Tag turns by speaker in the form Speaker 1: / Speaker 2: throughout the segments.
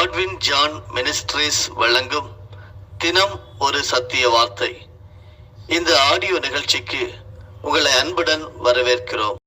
Speaker 1: Godwin John ministries வழங்கும் தினம் ஒரு சத்திய வார்த்தை. இந்த ஆடியோ நிகழ்ச்சிக்கு உங்களை அன்புடன் வரவேற்கிறோம்.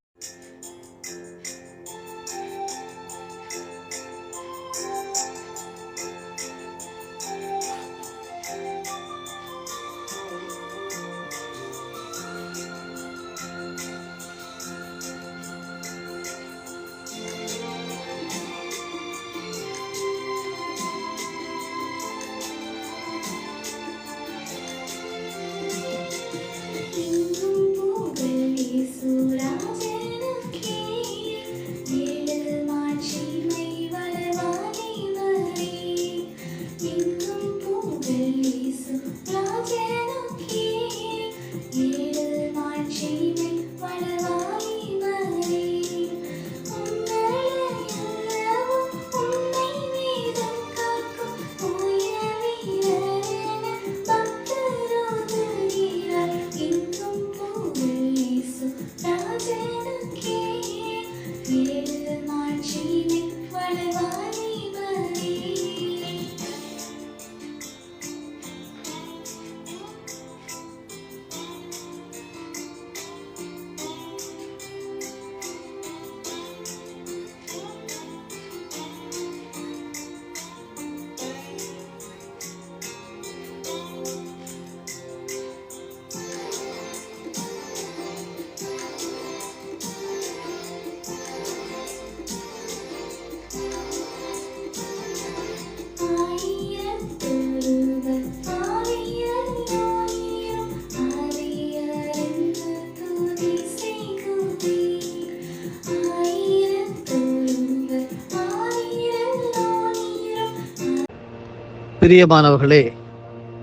Speaker 2: பிரியமானவர்களே,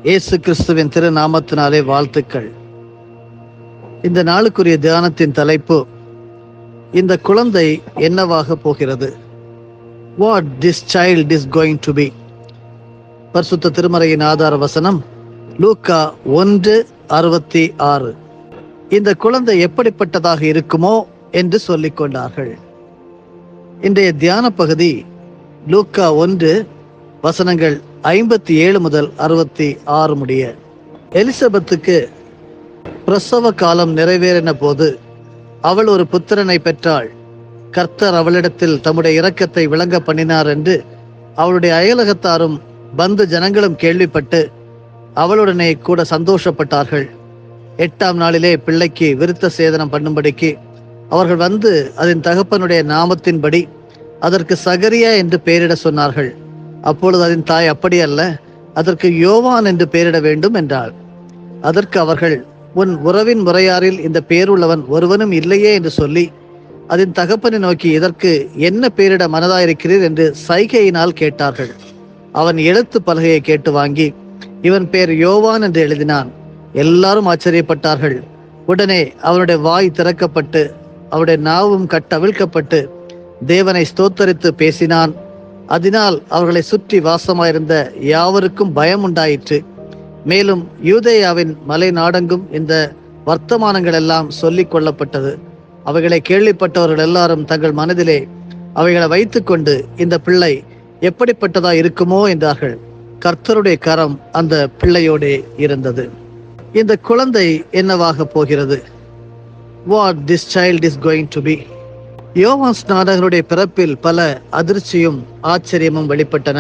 Speaker 2: இயேசு கிறிஸ்துவின் திருநாமத்தினாலே வாழ்த்துக்கள். இந்த நாளுக்குரிய தியானத்தின் தலைப்பு, இந்த குழந்தை என்னவாக போகிறது. What this child is going to be. பரிசுத்த திருமறையின் ஆதார வசனம் லூக்கா 1:66. இந்த குழந்தை எப்படிப்பட்டதாக இருக்குமோ என்று சொல்லிக் கொண்டார்கள். இன்றைய தியான பகுதி லூக்கா 1 வசனங்கள் 57 முதல் 66 முடிய. எலிசபெத்துக்கு பிரசவ காலம் நிறைவேறின போது அவள் ஒரு புத்திரனை பெற்றாள். கர்த்தர் அவளிடத்தில் தம்முடைய இரக்கத்தை விளங்க பண்ணினார் என்று அவளுடைய அயலகத்தாரும் பந்து ஜனங்களும் கேள்விப்பட்டு அவளுடனே கூட சந்தோஷப்பட்டார்கள். 8ஆம் நாளிலே பிள்ளைக்கு விருத்த சேதனம் பண்ணும்படிக்கு அவர்கள் வந்து அதன் தகப்பனுடைய நாமத்தின்படி அதற்கு சகரியா என்று பெயரிட சொன்னார்கள். அப்பொழுது அதன் தாய், அப்படி அல்ல, அதற்கு யோவான் என்று பெயரிட வேண்டும் என்றாள். அதற்கு அவர்கள், உன் உறவின் முறையாரில் இந்த பெயருள்ளவன் ஒருவனும் இல்லையே என்று சொல்லி அதன் தகப்பனை நோக்கி, இதற்கு என்ன பெயரிட மனதாயிருக்கிறீர் என்று சைகையினால் கேட்டார்கள். அவன் எழுத்து பலகையை கேட்டு வாங்கி இவன் பெயர் யோவான் என்று எழுதினான். எல்லாரும் ஆச்சரியப்பட்டார்கள். உடனே அவனுடைய வாய் திறக்கப்பட்டு அவனுடைய நாவும் கட்டவிழ்க்கப்பட்டு தேவனை ஸ்தோத்தரித்து பேசினான். அதனால் அவர்களை சுற்றி வாசமாயிருந்த யாவருக்கும் பயம் உண்டாயிற்று. மேலும் யூதேயாவின் மலை நாடெங்கும் இந்த வர்த்தமானங்கள் எல்லாம் சொல்லிக் கொள்ளப்பட்டது. அவைகளை கேள்விப்பட்டவர்கள் எல்லாரும் தங்கள் மனதிலே அவைகளை வைத்துக்கொண்டு, இந்த பிள்ளை எப்படிப்பட்டதா இருக்குமோ என்றார்கள். கர்த்தருடைய கரம் அந்த பிள்ளையோடே இருந்தது. இந்த குழந்தை என்னவாக போகிறது. What this child is going to be. யோவான் ஸ்நானகனுடைய பிறப்பில் பல அதிர்ச்சியும் ஆச்சரியமும் வெளிப்பட்டன.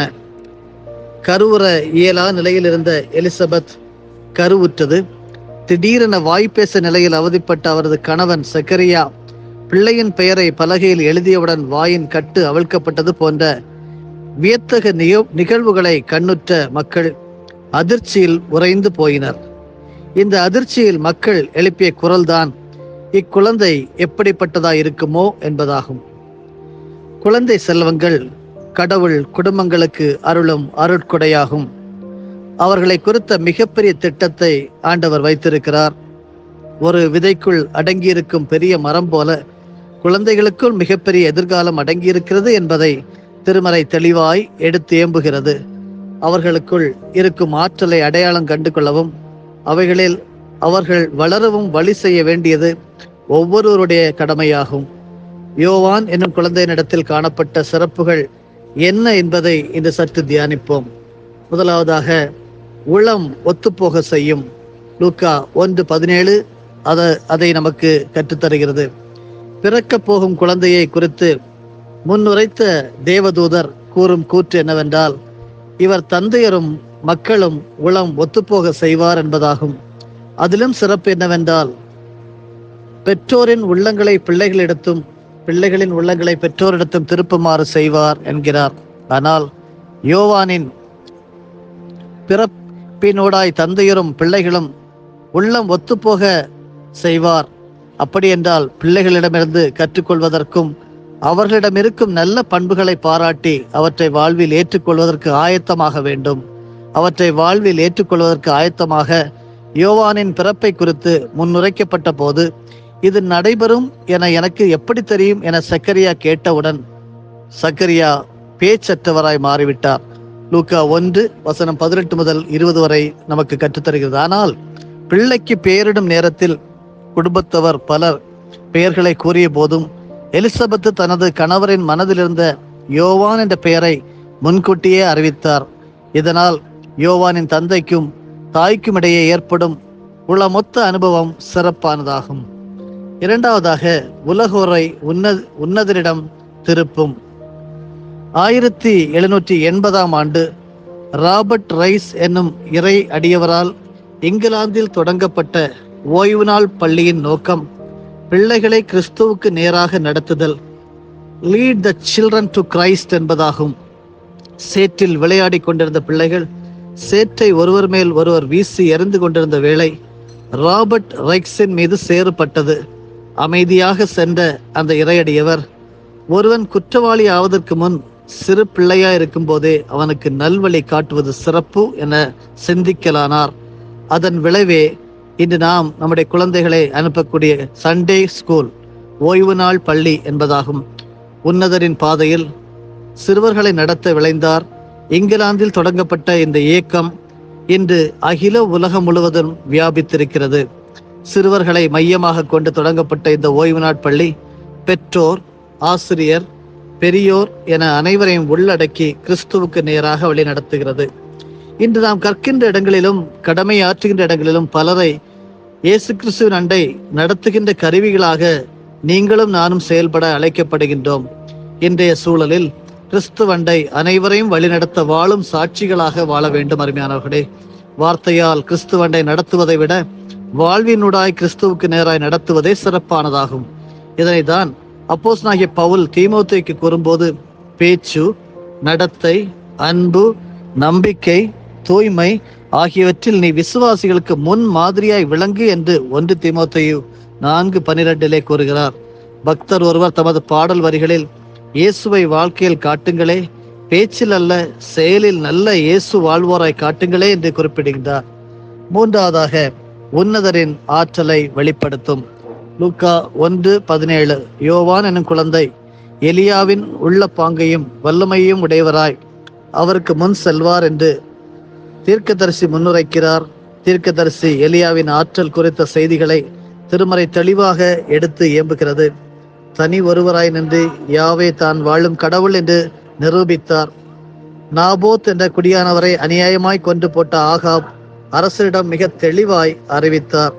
Speaker 2: கருவுற இயலா நிலையில் இருந்த எலிசபெத் கருவுற்றது. திடீரென வாய்ப்பேச நிலையில் அவதிப்பட்ட அவரது கணவன் சக்கரியா பிள்ளையின் பெயரை பலகையில் எழுதியவுடன் வாயின் கட்டு அவிழ்க்கப்பட்டது போன்ற வியத்தக நிகழ்வுகளை கண்ணுற்ற மக்கள் அதிர்ச்சியில் உறைந்து போயினர். இந்த அதிர்ச்சியில் மக்கள் எழுப்பிய குரல்தான் இக்குழந்தை எப்படிப்பட்டதா இருக்குமோ என்பதாகும். குழந்தை செல்வங்கள் கடவுள் குடும்பங்களுக்கு அருளும் அருட்கொடையாகும். அவர்களை குறித்த மிகப்பெரிய திட்டத்தை ஆண்டவர் வைத்திருக்கிறார். ஒரு விதைக்குள் அடங்கியிருக்கும் பெரிய மரம் போல குழந்தைகளுக்குள் மிகப்பெரிய எதிர்காலம் அடங்கியிருக்கிறது என்பதை திருமறை தெளிவாய் எடுத்து ஏம்புகிறது. அவர்களுக்குள் இருக்கும் ஆற்றலை அடையாளம் கண்டு கொள்ளவும் அவைகளில் அவர்கள் வளரவும் வழி செய்ய வேண்டியது ஒவ்வொருவருடைய கடமையாகும். யோவான் என்னும் குழந்தையினிடத்தில் காணப்பட்ட சிறப்புகள் என்ன என்பதை இன்று சற்று தியானிப்போம். முதலாவதாக, உளம் ஒத்துப்போக செய்யும். லூக்கா 1:17 அதை நமக்கு கற்றுத்தருகிறது. பிறக்க போகும் குழந்தையை குறித்து முன்னுரைத்த தேவதூதர் கூறும் கூற்று என்னவென்றால், இவர் தந்தையரும் மக்களும் உளம் ஒத்துப்போக செய்வார் என்பதாகும். அதிலும் சிறப்பு என்னவென்றால், பெற்றோரின் உள்ளங்களை பிள்ளைகளிடத்தும் பிள்ளைகளின் உள்ளங்களை பெற்றோரிடத்தும் திருப்புமாறு செய்வார் என்கிறார். ஆனால் யோவானின் பிறப்பினோடாய் தந்தையரும் பிள்ளைகளும் உள்ளம் ஒத்துப்போக செய்வார். அப்படி என்றால் பிள்ளைகளிடமிருந்து கற்றுக்கொள்வதற்கும் அவர்களிடம் இருக்கும் நல்ல பண்புகளை பாராட்டி அவற்றை வாழ்வில் ஏற்றுக்கொள்வதற்கு ஆயத்தமாக வேண்டும். அவற்றை வாழ்வில் ஏற்றுக்கொள்வதற்கு ஆயத்தமாக யோவானின் பிறப்பை குறித்து முன்னுரைக்கப்பட்ட போது, இது நடைபெறும் என எனக்கு எப்படி தெரியும் என சக்கரியா கேட்டவுடன் சக்கரியா பேச்சற்றவராய் மாறிவிட்டார். லூக்கா 1:18 முதல் 20 வரை நமக்கு கற்றுத்தருகிறது. ஆனால் பிள்ளைக்கு பெயரிடும் நேரத்தில் குடும்பத்தவர் பலர் பெயர்களை கூறிய போதும் எலிசபெத்து தனது கணவரின் மனதிலிருந்த யோவான் என்ற பெயரை முன்கூட்டியே அறிவித்தார். இதனால் யோவானின் தந்தைக்கும் தாய்க்கும் இடையே ஏற்படும் உளமொத்த அனுபவம் சிறப்பானதாகும். இரண்டாவதாக, உலகோரை உன்னதரிடம் திருப்பும். 1780ஆம் ஆண்டு ராபர்ட் ரைஸ் என்னும் இறை அடியவரால் இங்கிலாந்தில் தொடங்கப்பட்ட ஓய்வு நாள் பள்ளியின் நோக்கம் பிள்ளைகளை கிறிஸ்துவுக்கு நேராக நடத்துதல், lead the children to Christ என்பதாகும். சேற்றில் விளையாடி கொண்டிருந்த பிள்ளைகள் சேற்றை ஒருவர் மேல் ஒருவர் வீசி எறிந்து கொண்டிருந்த வேளை ராபர்ட் ரைக்ஸின் மீது சேறுபட்டது. அமைதியாக சென்ற அந்த இறையடியவர், ஒருவன் குற்றவாளி ஆவதற்கு முன் சிறு பிள்ளையா இருக்கும் போதே அவனுக்கு நல்வழி காட்டுவது சிறப்பு என சிந்திக்கலானார். அதன் விளைவே இன்று நாம் நம்முடைய குழந்தைகளை அனுப்பக்கூடிய சண்டே ஸ்கூல், ஓய்வு நாள் பள்ளி என்பதாகும். உன்னதரின் பாதையில் சிறுவர்களை நடத்த விளைந்தார். இங்கிலாந்தில் தொடங்கப்பட்ட இந்த இயக்கம் இன்று அகில உலகம் முழுவதும் வியாபித்திருக்கிறது. சிறுவர்களை மையமாக கொண்டு தொடங்கப்பட்ட இந்த ஓய்வு நாள் பள்ளி பெற்றோர், ஆசிரியர், பெரியோர் என அனைவரையும் உள்ளடக்கி கிறிஸ்துவுக்கு நேராக வழி நடத்துகிறது. இன்று நாம் கற்கின்ற இடங்களிலும் கடமை ஆற்றுகின்ற இடங்களிலும் பலரை இயேசு கிறிஸ்துவின் அண்டை நடத்துகின்ற கருவிகளாக நீங்களும் நானும் செயல்பட அழைக்கப்படுகின்றோம். இன்றைய சூழலில் கிறிஸ்துவண்டை அனைவரையும் வழிநடத்த வாழும் சாட்சிகளாக வாழ வேண்டும். அருமையானவர்களே, வார்த்தையால் கிறிஸ்துவண்டை நடத்துவதை விட வாழ்வினூடாய் கிறிஸ்துவுக்கு நேராய் நடத்துவதே சிறப்பானதாகும். இதனை தான் அப்போஸ்தலனாகிய பவுல் தீமோத்தேயுக்கு கூறும்போது, பேச்சு, நடத்தை, அன்பு, நம்பிக்கை, தூய்மை ஆகியவற்றில் நீ விசுவாசிகளுக்கு முன் மாதிரியாய் விளங்கு என்று 1 தீமோத்தேயு 4:12 கூறுகிறார். பக்தர் ஒருவர் தமது பாடல் வரிகளில், இயேசுவை வாழ்க்கையில் காட்டுங்களே, பேச்சில் அல்ல செயலில் நல்ல இயேசு வாழ்வோராய் காட்டுங்களே என்று குறிப்பிடுகின்றார். மூன்றாவதாக, உன்னதரின் ஆற்றலை வெளிப்படுத்தும். லூக்கா 1:17 யோவான் எனும் குழந்தை எலியாவின் உள்ள பாங்கையும் வல்லமையும் உடையவராய் அவருக்கு முன் செல்வார் என்று தீர்க்கதரிசி முன்னுரைக்கிறார். தீர்க்கதரிசி எலியாவின் ஆற்றல் குறித்த செய்திகளை திருமறை தெளிவாக எடுத்து ஏம்புகிறது. தனி ஒருவராய் நின்று யாவே தான் வாழும் கடவுள் என்று நிரூபித்தார். நாபோத் என்ற குடியானவரை அநியாயமாய் கொன்று போட்ட ஆகாப் அரசரிடம் மிக தெளிவாய் அறிவித்தார்.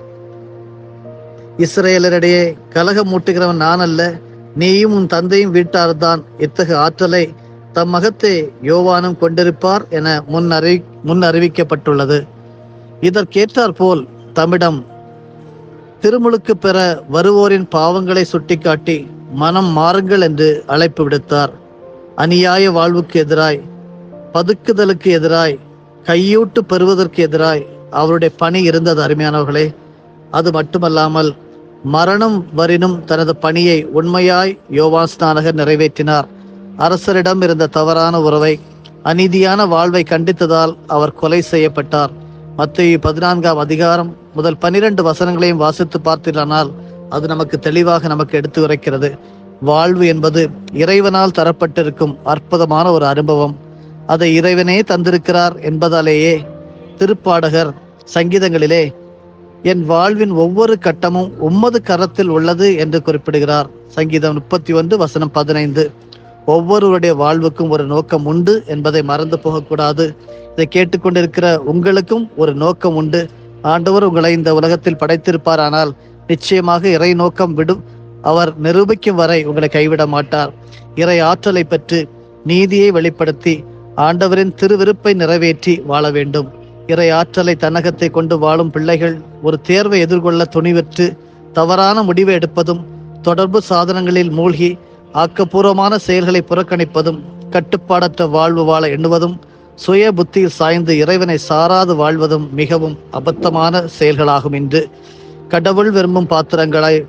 Speaker 2: இஸ்ரேலரிடையே கலகம் மூட்டுகிறவன் நான் அல்ல, நீயும் உன் தந்தையும் வீட்டார்தான். இத்தகைய ஆற்றலை தம் மகத்தே யோவானும் கொண்டிருப்பார் என முன் அறிவிக்கப்பட்டுள்ளது. இதற்கேற்றார் போல் தம்மிடம் திருமுழுக்கு பெற வருவோரின் பாவங்களை சுட்டிக்காட்டி மனம் மாறுங்கள் என்று அழைப்பு விடுத்தார். அநியாய வாழ்வுக்கு எதிராய், பதுக்குதலுக்கு எதிராய், கையூட்டு பெறுவதற்கு எதிராய் அவருடைய பணி இருந்தது. அருமையானவர்களே, அது மட்டுமல்லாமல் மரணம் வரினும் தனது பணியை உண்மையாய் யோவான் ஸ்நானகர் நிறைவேற்றினார். அரசரிடம் இருந்த தவறான உறவை, அநீதியான வாழ்வை கண்டித்ததால் அவர் கொலை செய்யப்பட்டார். மத்தேயு 14ஆம் அதிகாரம் முதல் 12 வசனங்களையும் வாசித்து பார்த்தீர்களானால் அது நமக்கு தெளிவாக நமக்கு எடுத்து உரைக்கிறது. வாழ்வு என்பது இறைவனால் தரப்பட்டிருக்கும் அற்புதமான ஒரு அனுபவம். அதை இறைவனே தந்திருக்கிறார் என்பதாலேயே திருப்பாடகர் சங்கீதங்களிலே என் வாழ்வின் ஒவ்வொரு கட்டமும் உம்மது கரத்தில் உள்ளது என்று குறிப்பிடுகிறார். சங்கீதம் 31:15. ஒவ்வொருவருடைய வாழ்வுக்கும் ஒரு நோக்கம் உண்டு என்பதை மறந்து போகக்கூடாது. இதை கேட்டுக்கொண்டிருக்கிற உங்களுக்கும் ஒரு நோக்கம் உண்டு. ஆண்டவர் உங்களை இந்த உலகத்தில் படைத்திருப்பார், ஆனால் நிச்சயமாக இறை நோக்கம் அவர் நிரூபிக்கும் வரை உங்களை கைவிட மாட்டார். இறை ஆற்றலை பெற்று நீதியை வெளிப்படுத்தி ஆண்டவரின் திருவிருப்பை நிறைவேற்றி வாழ வேண்டும். இறை ஆற்றலை தன்னகத்தை கொண்டு வாழும் பிள்ளைகள் ஒரு தேர்வை எதிர்கொள்ள துணிவற்று தவறான முடிவை எடுப்பதும், தொடர்பு சாதனங்களில் மூழ்கி ஆக்கப்பூர்வமான செயல்களை புறக்கணிப்பதும், கட்டுப்பாடற்ற வாழ்வு வாழ எண்ணுவதும், சுய புத்தியில் சாய்ந்து இறைவனை சாராது வாழ்வதும் மிகவும் அபத்தமான செயல்களாகும். இன்று கடவுள் விரும்பும் பாத்திரங்களாய்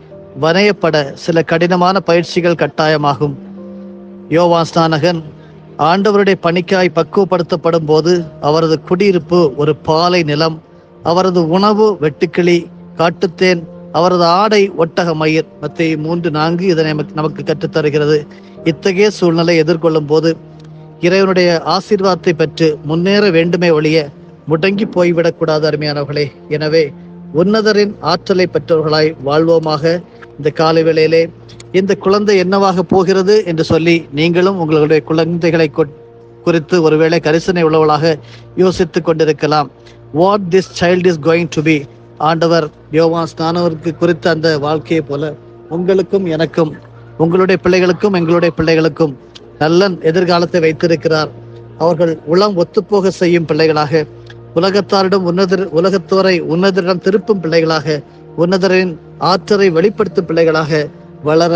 Speaker 2: வரையப்பட சில கடினமான பயிற்சிகள் கட்டாயமாகும். யோவான் ஸ்நானகன் ஆண்டவருடைய பணிக்காய் பக்குவப்படுத்தப்படும் போது அவரது குடியிருப்பு ஒரு பாலை நிலம், அவரது உணவு வெட்டுக்கிளி, காட்டுத்தேன், அவரது ஆடை ஒட்டக மயிர். மத்தேயு 3:4 இதனை நமக்கு கற்றுத்தருகிறது. இத்தகைய சூழ்நிலை எதிர்கொள்ளும் போது இறைவனுடைய ஆசீர்வாதத்தை பெற்று முன்னேற வேண்டுமே ஒழிய முடங்கி போய்விடக்கூடாது அருமையானவர்களே. எனவே உன்னதரின் ஆற்றலை பெற்றவர்களாய் வாழ்வோமாக. இந்த காலை வேளையிலே இந்த குழந்தை என்னவாக போகிறது என்று சொல்லி நீங்களும் உங்களுடைய குழந்தைகளை குறித்து ஒருவேளை கரிசனை உள்ளவர்களாக யோசித்துக் கொண்டிருக்கலாம். What this child is going to be. ஆண்டவர் யோவான் ஸ்நானகருக்கு குறித்த அந்த வாழ்க்கையை போல உங்களுக்கும் எனக்கும், உங்களுடைய பிள்ளைகளுக்கும் எங்களுடைய பிள்ளைகளுக்கும் நல்ல எதிர்காலத்தை வைத்திருக்கிறார். அவர்கள் உளம் ஒத்துப்போக செய்யும் பிள்ளைகளாக, உலகத்தாரிடம் உலகத்தோரை உன்னதரிடம் திருப்பும் பிள்ளைகளாக, உன்னதரின் ஆற்றலை வெளிப்படுத்தும் பிள்ளைகளாக வளர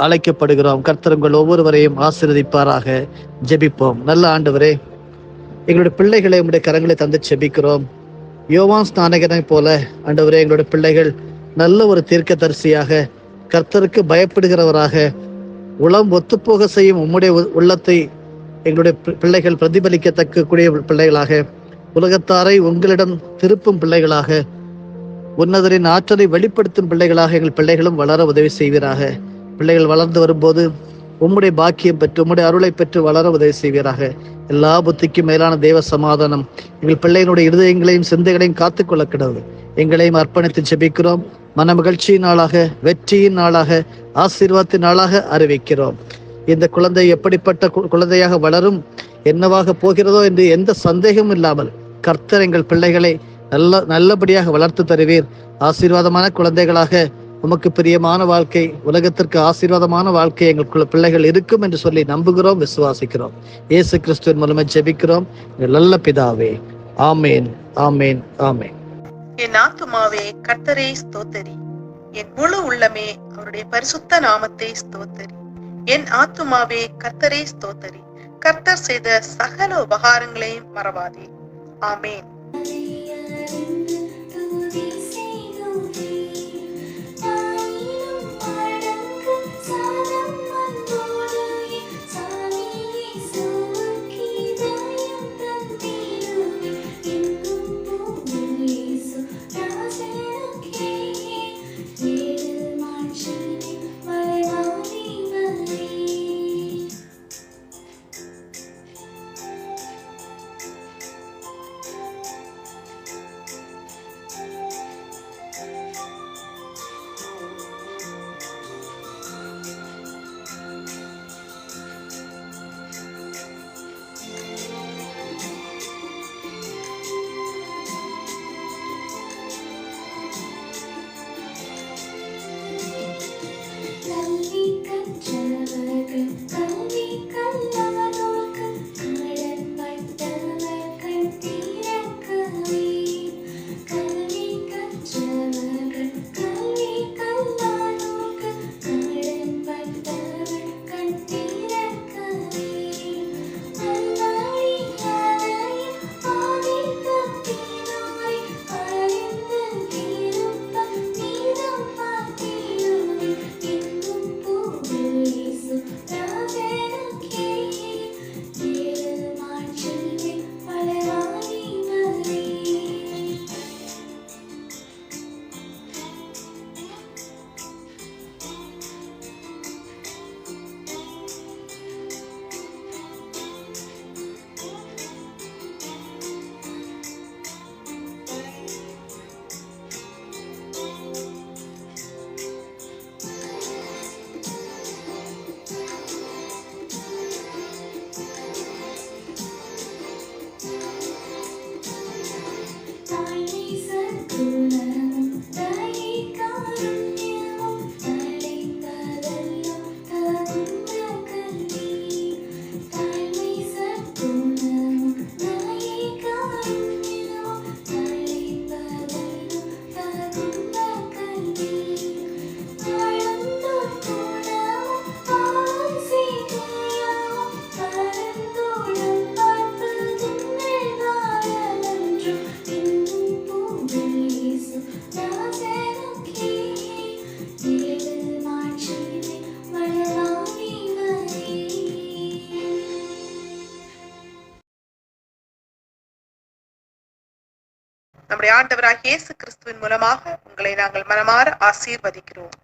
Speaker 2: அழைக்கப்படுகிறோம். கர்த்தர் உங்கள் ஒவ்வொருவரையும் ஆசீர்வதிப்பாராக. ஜெபிப்போம். நல்ல ஆண்டவரே, எங்களுடைய பிள்ளைகளை உங்களுடைய கரங்களை தந்து ஜெபிக்கிறோம். யோவான் ஸ்நானகனை போல ஆண்டவரே, எங்களுடைய பிள்ளைகள் நல்ல ஒரு தீர்க்கதரிசியாக, கர்த்தருக்கு பயப்படுகிறவராக, உளம் ஒத்துப்போக செய்யும் உம்முடைய உள்ளத்தை எங்களுடைய பிள்ளைகள் பிரதிபலிக்கத்தக்க கூடிய பிள்ளைகளாக, உலகத்தாரை உங்களிடம் திருப்பும் பிள்ளைகளாக, உன்னதரின் ஆற்றலை வெளிப்படுத்தும் பிள்ளைகளாக எங்கள் பிள்ளைகளும் வளர உதவி செய்வீராக. பிள்ளைகள் வளர்ந்து வரும்போது உம்முடைய பாக்கியம் பெற்று உம்முடைய அருளை பெற்று வளர உதவி செய்வீராக. எல்லா புத்திக்கும் மேலான தெய்வ சமாதானம் எங்கள் பிள்ளைகளுடைய இருதயங்களையும் சிந்தைகளையும் காத்துக்கொள்ள கிடவு. எங்களையும் அர்ப்பணித்து ஜெபிக்கிறோம். மன மகிழ்ச்சியின் நாளாக, வெற்றியின் நாளாக, ஆசீர்வாதத்தின் நாளாக அறிவிக்கிறோம். இந்த குழந்தை எப்படிப்பட்ட குழந்தையாக வளரும், என்னவாக போகிறதோ என்று எந்த சந்தேகமும் இல்லாமல் கர்த்தர் எங்கள் பிள்ளைகளை நல்லபடியாக வளர்த்து தருவீர். ஆசீர்வாதமான குழந்தைகளாக, உமக்கு பிரியமான வாழ்க்கை, உலகத்திற்கு ஆசீர்வாதமான வாழ்க்கை எங்கள் பிள்ளைகள் இருக்கும் என்று சொல்லி நம்புகிறோம், விசுவாசிக்கிறோம். இயேசு கிறிஸ்துவின் மூலமா ஜெபிக்கிறோம் நல்ல பிதாவே. ஆமேன், ஆமேன், ஆமேன்.
Speaker 3: என் ஆத்துமாவே கர்த்தரை ஸ்தோத்தரி, என் முழு உள்ளமே அவருடைய பரிசுத்த நாமத்தை ஸ்தோத்தரி. என் ஆத்துமாவே கர்த்தரை ஸ்தோத்தரி, கர்த்தர் செய்த சகல உபகாரங்களையும் மறவாதே. ஆமேன். நம்முடைய ஆண்டவராகிய இயேசு கிறிஸ்துவின் மூலமாக உங்களை நாங்கள் மனமாற ஆசீர்வதிக்கிறோம்.